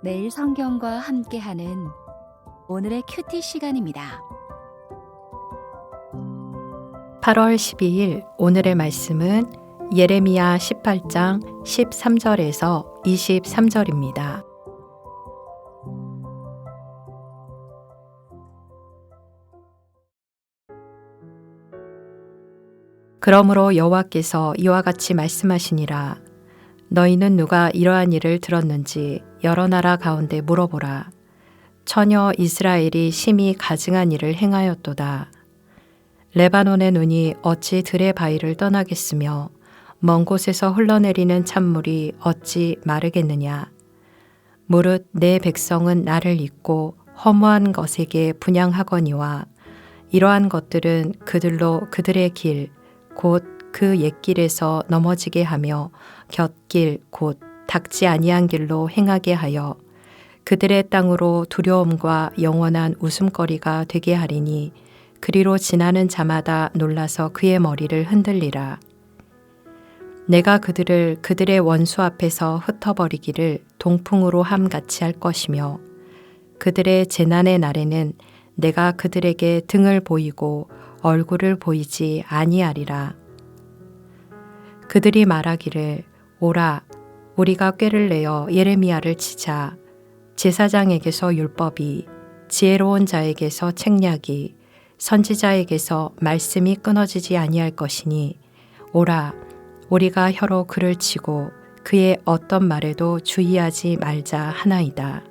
매일 성경과 함께하는 오늘의 큐티 시간입니다. 8월 12일 오늘의 말씀은 예레미야 18장 13절에서 23절입니다. 그러므로 여호와께서 이와 같이 말씀하시니라. 너희는 누가 이러한 일을 들었는지 여러 나라 가운데 물어보라. 처녀 이스라엘이 심히 가증한 일을 행하였도다. 레바논의 눈이 어찌 들의 바위를 떠나겠으며 먼 곳에서 흘러내리는 찬물이 어찌 마르겠느냐. 무릇 내 백성은 나를 잊고 허무한 것에게 분향하거니와 이러한 것들은 그들로 그들의 길 곧 그 옛길에서 넘어지게 하며 곁길 곧 닦지 아니한 길로 행하게 하여 그들의 땅으로 두려움과 영원한 웃음거리가 되게 하리니 그리로 지나는 자마다 놀라서 그의 머리를 흔들리라. 내가 그들을 그들의 원수 앞에서 흩어버리기를 동풍으로 함같이 할 것이며 그들의 재난의 날에는 내가 그들에게 등을 보이고 얼굴을 보이지 아니하리라. 그들이 말하기를 오라 우리가 꾀를 내어 예레미야를 치자. 제사장에게서 율법이 지혜로운 자에게서 책략이 선지자에게서 말씀이 끊어지지 아니할 것이니 오라 우리가 혀로 그를 치고 그의 어떤 말에도 주의하지 말자 하나이다.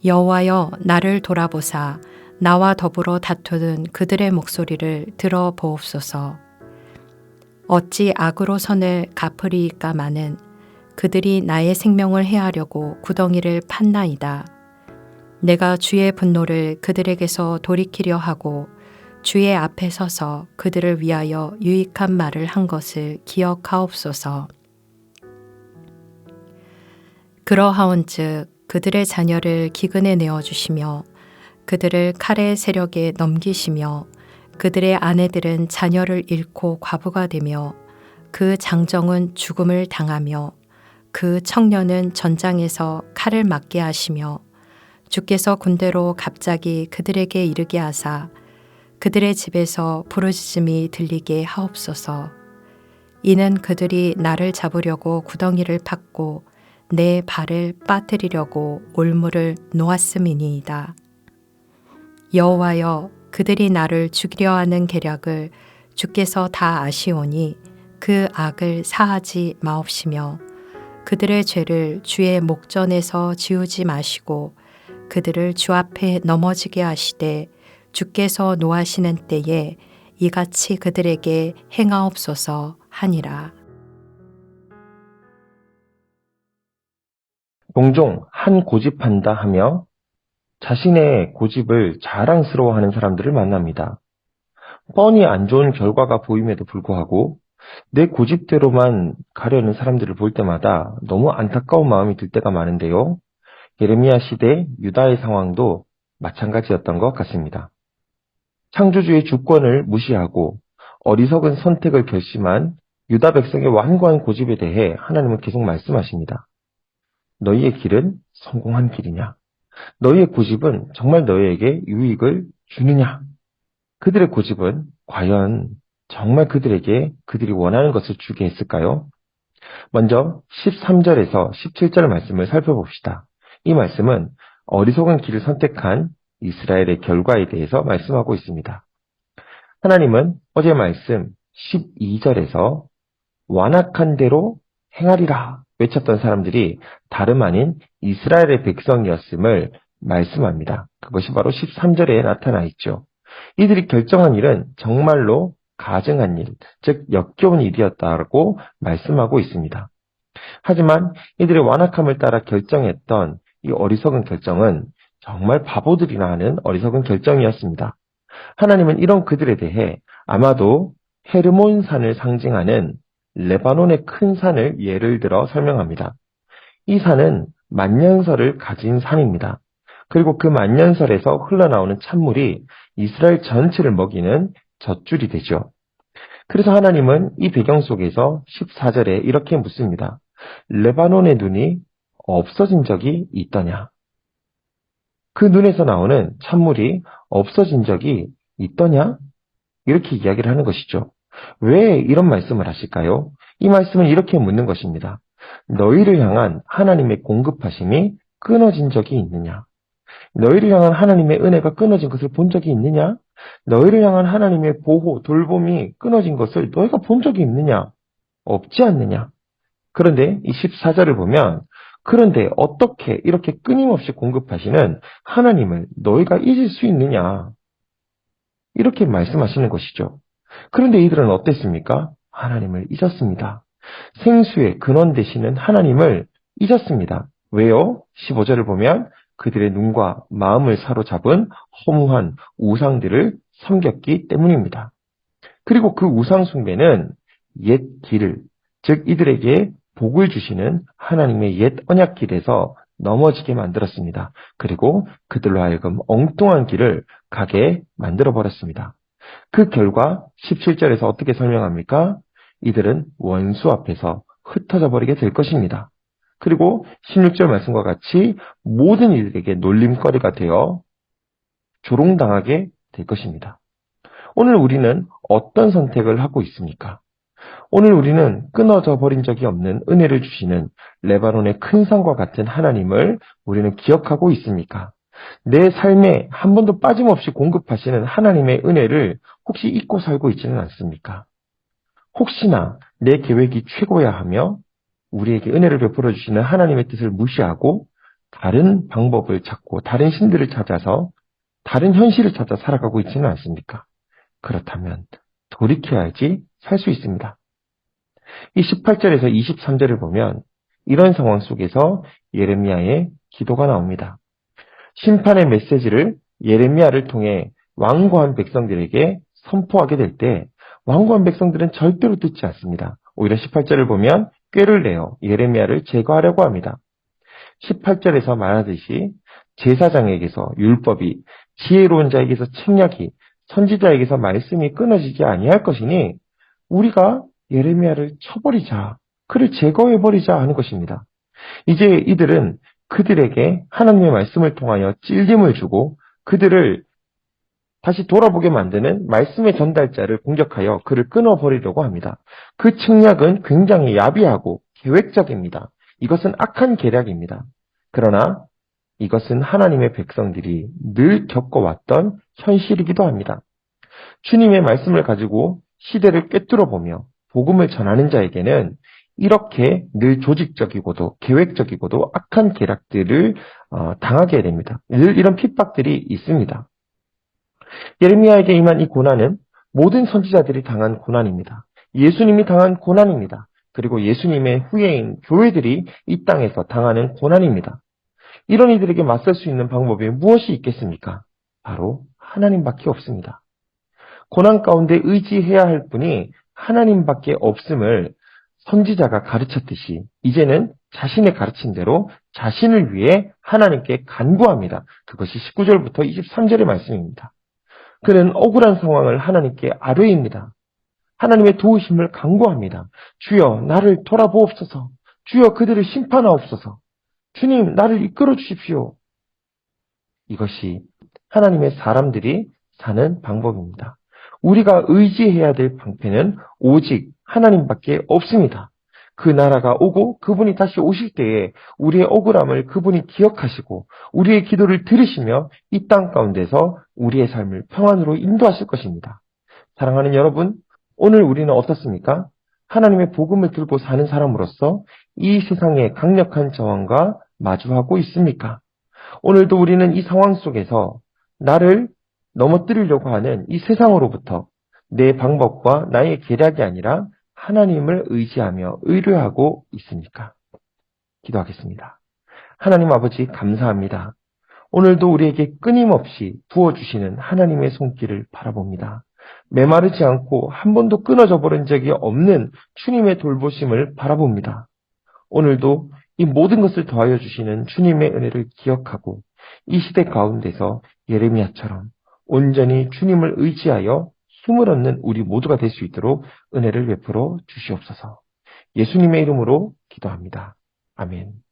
여호와여 나를 돌아보사 나와 더불어 다투는 그들의 목소리를 들어보옵소서. 어찌 악으로 선을 갚으리이까마는 그들이 나의 생명을 해하려고 구덩이를 팠나이다. 내가 주의 분노를 그들에게서 돌이키려 하고 주의 앞에 서서 그들을 위하여 유익한 말을 한 것을 기억하옵소서. 그러하온즉 그들의 자녀를 기근에 내어주시며 그들을 칼의 세력에 넘기시며 그들의 아내들은 자녀를 잃고 과부가 되며 그 장정은 죽음을 당하며 그 청년은 전장에서 칼을 맞게 하시며 주께서 군대로 갑자기 그들에게 이르게 하사 그들의 집에서 부르짖음이 들리게 하옵소서. 이는 그들이 나를 잡으려고 구덩이를 팠고 내 발을 빠뜨리려고 올무를 놓았음이니이다. 여호와여 그들이 나를 죽이려 하는 계략을 주께서 다 아시오니 그 악을 사하지 마옵시며 그들의 죄를 주의 목전에서 지우지 마시고 그들을 주 앞에 넘어지게 하시되 주께서 노하시는 때에 이같이 그들에게 행하옵소서 하니라. 종종 한 고집한다 하며 자신의 고집을 자랑스러워하는 사람들을 만납니다. 뻔히 안 좋은 결과가 보임에도 불구하고 내 고집대로만 가려는 사람들을 볼 때마다 너무 안타까운 마음이 들 때가 많은데요. 예레미야 시대 유다의 상황도 마찬가지였던 것 같습니다. 창조주의 주권을 무시하고 어리석은 선택을 결심한 유다 백성의 완고한 고집에 대해 하나님은 계속 말씀하십니다. 너희의 길은 성공한 길이냐? 너희의 고집은 정말 너희에게 유익을 주느냐? 그들의 고집은 과연 정말 그들에게 그들이 원하는 것을 주게 했을까요? 먼저 13절에서 17절 말씀을 살펴봅시다. 이 말씀은 어리석은 길을 선택한 이스라엘의 결과에 대해서 말씀하고 있습니다. 하나님은 어제 말씀 12절에서 완악한 대로 행하리라 외쳤던 사람들이 다름 아닌 이스라엘의 백성이었음을 말씀합니다. 그것이 바로 13절에 나타나 있죠. 이들이 결정한 일은 정말로 가증한 일, 즉 역겨운 일이었다고 말씀하고 있습니다. 하지만 이들의 완악함을 따라 결정했던 이 어리석은 결정은 정말 바보들이나 하는 어리석은 결정이었습니다. 하나님은 이런 그들에 대해 아마도 헤르몬 산을 상징하는 레바논의 큰 산을 예를 들어 설명합니다. 이 산은 만년설을 가진 산입니다. 그리고 그 만년설에서 흘러나오는 찬물이 이스라엘 전체를 먹이는 젖줄이 되죠. 그래서 하나님은 이 배경 속에서 14절에 이렇게 묻습니다. 레바논의 눈이 없어진 적이 있더냐? 그 눈에서 나오는 찬물이 없어진 적이 있더냐? 이렇게 이야기를 하는 것이죠. 왜 이런 말씀을 하실까요? 이 말씀은 이렇게 묻는 것입니다. 너희를 향한 하나님의 공급하심이 끊어진 적이 있느냐? 너희를 향한 하나님의 은혜가 끊어진 것을 본 적이 있느냐? 너희를 향한 하나님의 보호, 돌봄이 끊어진 것을 너희가 본 적이 있느냐? 없지 않느냐? 그런데 이 14절을 보면 그런데 어떻게 이렇게 끊임없이 공급하시는 하나님을 너희가 잊을 수 있느냐? 이렇게 말씀하시는 것이죠. 그런데 이들은 어땠습니까? 하나님을 잊었습니다. 생수의 근원 되시는 하나님을 잊었습니다. 왜요? 15절을 보면 그들의 눈과 마음을 사로잡은 허무한 우상들을 섬겼기 때문입니다. 그리고 그 우상 숭배는 옛 길을, 즉 이들에게 복을 주시는 하나님의 옛 언약 길에서 넘어지게 만들었습니다. 그리고 그들로 하여금 엉뚱한 길을 가게 만들어버렸습니다. 그 결과 17절에서 어떻게 설명합니까? 이들은 원수 앞에서 흩어져 버리게 될 것입니다. 그리고 16절 말씀과 같이 모든 이들에게 놀림거리가 되어 조롱당하게 될 것입니다. 오늘 우리는 어떤 선택을 하고 있습니까? 오늘 우리는 끊어져 버린 적이 없는 은혜를 주시는 레바논의 큰 산과 같은 하나님을 우리는 기억하고 있습니까? 내 삶에 한 번도 빠짐없이 공급하시는 하나님의 은혜를 혹시 잊고 살고 있지는 않습니까? 혹시나 내 계획이 최고야 하며 우리에게 은혜를 베풀어 주시는 하나님의 뜻을 무시하고 다른 방법을 찾고 다른 신들을 찾아서 다른 현실을 찾아 살아가고 있지는 않습니까? 그렇다면 돌이켜야지 살 수 있습니다. 이 18절에서 23절을 보면 이런 상황 속에서 예레미야의 기도가 나옵니다. 심판의 메시지를 예레미야를 통해 완고한 백성들에게 선포하게 될 때 완고한 백성들은 절대로 듣지 않습니다. 오히려 18절을 보면 꾀를 내어 예레미야를 제거하려고 합니다. 18절에서 말하듯이 제사장에게서 율법이, 지혜로운 자에게서 책략이, 선지자에게서 말씀이 끊어지지 아니할 것이니 우리가 예레미야를 쳐버리자, 그를 제거해버리자 하는 것입니다. 이제 이들은 그들에게 하나님의 말씀을 통하여 찔림을 주고 그들을 다시 돌아보게 만드는 말씀의 전달자를 공격하여 그를 끊어버리려고 합니다. 그 책략은 굉장히 야비하고 계획적입니다. 이것은 악한 계략입니다. 그러나 이것은 하나님의 백성들이 늘 겪어왔던 현실이기도 합니다. 주님의 말씀을 가지고 시대를 꿰뚫어보며 복음을 전하는 자에게는 이렇게 늘 조직적이고도 계획적이고도 악한 계략들을 당하게 됩니다. 늘 이런 핍박들이 있습니다. 예레미야에게 임한 이 고난은 모든 선지자들이 당한 고난입니다. 예수님이 당한 고난입니다. 그리고 예수님의 후예인 교회들이 이 땅에서 당하는 고난입니다. 이런 이들에게 맞설 수 있는 방법이 무엇이 있겠습니까? 바로 하나님밖에 없습니다. 고난 가운데 의지해야 할 분이 하나님밖에 없음을 선지자가 가르쳤듯이 이제는 자신의 가르친 대로 자신을 위해 하나님께 간구합니다. 그것이 19절부터 23절의 말씀입니다. 그는 억울한 상황을 하나님께 아뢰입니다. 하나님의 도우심을 간구합니다. 주여 나를 돌아보옵소서. 주여 그들을 심판하옵소서. 주님 나를 이끌어 주십시오. 이것이 하나님의 사람들이 사는 방법입니다. 우리가 의지해야 될 방패는 오직 하나님밖에 없습니다. 그 나라가 오고 그분이 다시 오실 때에 우리의 억울함을 그분이 기억하시고 우리의 기도를 들으시며 이 땅 가운데서 우리의 삶을 평안으로 인도하실 것입니다. 사랑하는 여러분, 오늘 우리는 어떻습니까? 하나님의 복음을 들고 사는 사람으로서 이 세상의 강력한 저항과 마주하고 있습니까? 오늘도 우리는 이 상황 속에서 나를 넘어뜨리려고 하는 이 세상으로부터 내 방법과 나의 계략이 아니라 하나님을 의지하며 의뢰하고 있습니까? 기도하겠습니다. 하나님 아버지 감사합니다. 오늘도 우리에게 끊임없이 부어주시는 하나님의 손길을 바라봅니다. 메마르지 않고 한 번도 끊어져 버린 적이 없는 주님의 돌보심을 바라봅니다. 오늘도 이 모든 것을 더하여 주시는 주님의 은혜를 기억하고 이 시대 가운데서 예레미야처럼 온전히 주님을 의지하여 힘을 얻는 우리 모두가 될 수 있도록 은혜를 베풀어 주시옵소서. 예수님의 이름으로 기도합니다. 아멘.